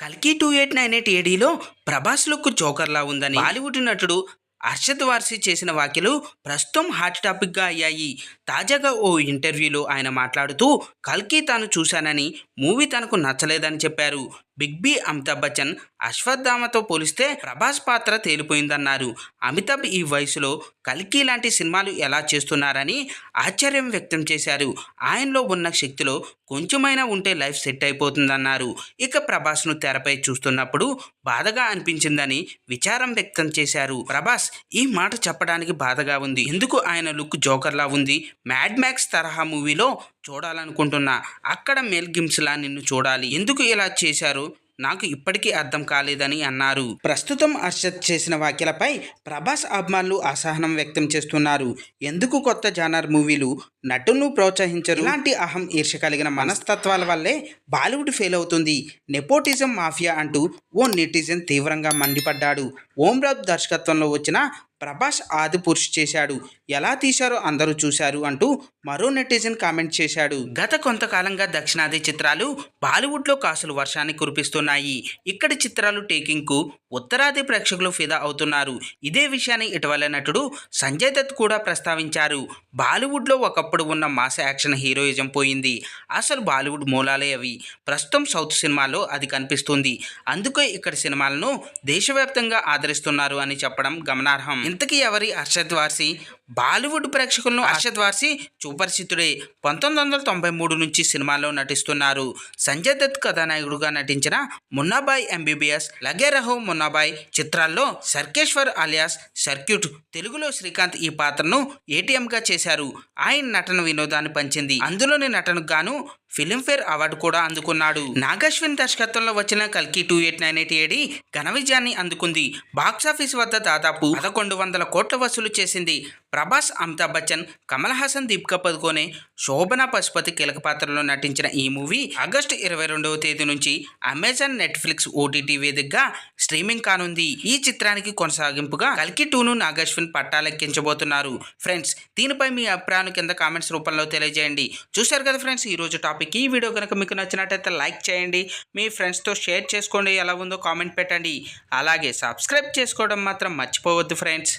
కల్కి 2898 ఏడీలో ప్రభాస్ లుక్ జోకర్లా ఉందని బాలీవుడ్ నటుడు అర్షద్ వార్సీ చేసిన వ్యాఖ్యలు ప్రస్తుతం హాట్ టాపిక్గా అయ్యాయి. తాజాగా ఓ ఇంటర్వ్యూలో ఆయన మాట్లాడుతూ కల్కి తాను చూశానని, మూవీ తనకు నచ్చలేదని చెప్పారు. బిగ్ బి అమితాబ్ బచ్చన్, అశ్వత్థామతో పోలిస్తే ప్రభాస్ పాత్ర తేలిపోయిందన్నారు. అమితాబ్ ఈ వయసులో కల్కి లాంటి సినిమాలు ఎలా చేస్తున్నారని ఆశ్చర్యం వ్యక్తం చేశారు. ఆయనలో ఉన్న శక్తిలో కొంచెమైనా ఉంటే లైఫ్ సెట్ అయిపోతుందన్నారు. ఇక ప్రభాస్ను తెరపై చూస్తున్నప్పుడు బాధగా అనిపించిందని విచారం వ్యక్తం చేశారు. ప్రభాస్ ఈ మాట చెప్పడానికి బాధగా ఉంది. ఎందుకు ఆయన లుక్ జోకర్లా ఉంది. మ్యాడ్ మ్యాక్స్ తరహా మూవీలో చూడాలనుకుంటున్నా. అక్కడ మెల్ గిబ్సన్లా నిన్ను చూడాలి. ఎందుకు ఇలా చేశారు నాకు ఇప్పటికీ అర్థం కాలేదని అన్నారు. ప్రస్తుతం అర్షద్ చేసిన వ్యాఖ్యలపై ప్రభాస్ అభిమానులు అసహనం వ్యక్తం చేస్తున్నారు. ఎందుకు కొత్త జానర్ మూవీలు నటులను ప్రోత్సహించరు? ఇలాంటి అహం ఈర్ష్య కలిగిన మనస్తత్వాల వల్లే బాలీవుడ్ ఫెయిల్ అవుతుంది. నెపోటిజం మాఫియా అంటూ ఓ నెటిజన్ తీవ్రంగా మండిపడ్డాడు. ఓం రాబ్ దర్శకత్వంలో వచ్చిన ప్రభాస్ ఆది పురుష్ చేశాడు. ఎలా తీశారో అందరూ చూశారు అంటూ మరో నెటిజన్ కామెంట్ చేశాడు. గత కొంతకాలంగా దక్షిణాది చిత్రాలు బాలీవుడ్లో కాసులు వర్షాన్ని కురిపిస్తున్నాయి. ఇక్కడి చిత్రాలు టేకింగ్కు ఉత్తరాది ప్రేక్షకులు ఫిదా అవుతున్నారు. ఇదే విషయాన్ని ఇటీవల నటుడు సంజయ్ దత్ కూడా ప్రస్తావించారు. బాలీవుడ్లో ఒకప్పుడు ఉన్న మాస్ యాక్షన్ హీరోయిజం పోయింది. అసలు బాలీవుడ్ మూలాలే అవి. ప్రస్తుతం సౌత్ సినిమాల్లో అది కనిపిస్తుంది. అందుకే ఇక్కడి సినిమాలను దేశవ్యాప్తంగా ఆదరిస్తున్నారు అని చెప్పడం గమనార్హం. ఇంతకీ ఎవరి అర్షద్ వార్సీ? బాలీవుడ్ ప్రేక్షకులను అర్షద్ వార్సీ సుపరిచితుడే. 1993 నుంచి సినిమాల్లో నటిస్తున్నారు. సంజయ్ దత్ కథానాయకుడుగా నటించిన మున్నాబాయ్ ఎంబీబీఎస్, లగే రహో మున్నాబాయ్ చిత్రాల్లో సర్కేశ్వర్ అలియాస్ సర్క్యూట్, తెలుగులో శ్రీకాంత్ ఈ పాత్రను ఏటీఎంగా చేశారు. ఆయన నటన వినోదాన్ని పంచింది. అందులోని నటనకు గాను ఫిలింఫేర్ అవార్డు కూడా అందుకున్నాడు. నాగశ్విన్ దర్శకత్వంలో వచ్చిన కల్కి 2898 ఏడి ఘన విజయాన్ని అందుకుంది. బాక్సాఫీస్ వద్ద దాదాపు 1100 కోట్ల వసూలు చేసింది. ప్రభాస్, అమితాబ్ బచ్చన్, కమల్ హాసన్, దీపికా పదుకోనే, శోభనా పశుపతి కీలక పాత్రలో నటించిన ఈ మూవీ ఆగస్టు 22వ తేదీ నుంచి అమెజాన్, నెట్ఫ్లిక్స్ ఓటీటీ వేదికగా స్ట్రీమింగ్ కానుంది. ఈ చిత్రానికి కొనసాగింపుగా కల్కి 2ను నాగశ్విన్ పట్టాలెక్కించబోతున్నారు. ఫ్రెండ్స్, దీనిపై మీ అభిప్రాయాలు కింద కామెంట్స్ రూపంలో తెలియజేయండి. చూశారు కదా ఫ్రెండ్స్, ఈ రోజు టాపిక్. ఈ వీడియో కనుక మీకు నచ్చినట్టయితే లైక్ చేయండి, మీ ఫ్రెండ్స్తో షేర్ చేసుకోండి, ఎలా ఉందో కామెంట్ పెట్టండి. అలాగే సబ్స్క్రైబ్ చేసుకోవడం మాత్రం మర్చిపోవద్దు ఫ్రెండ్స్.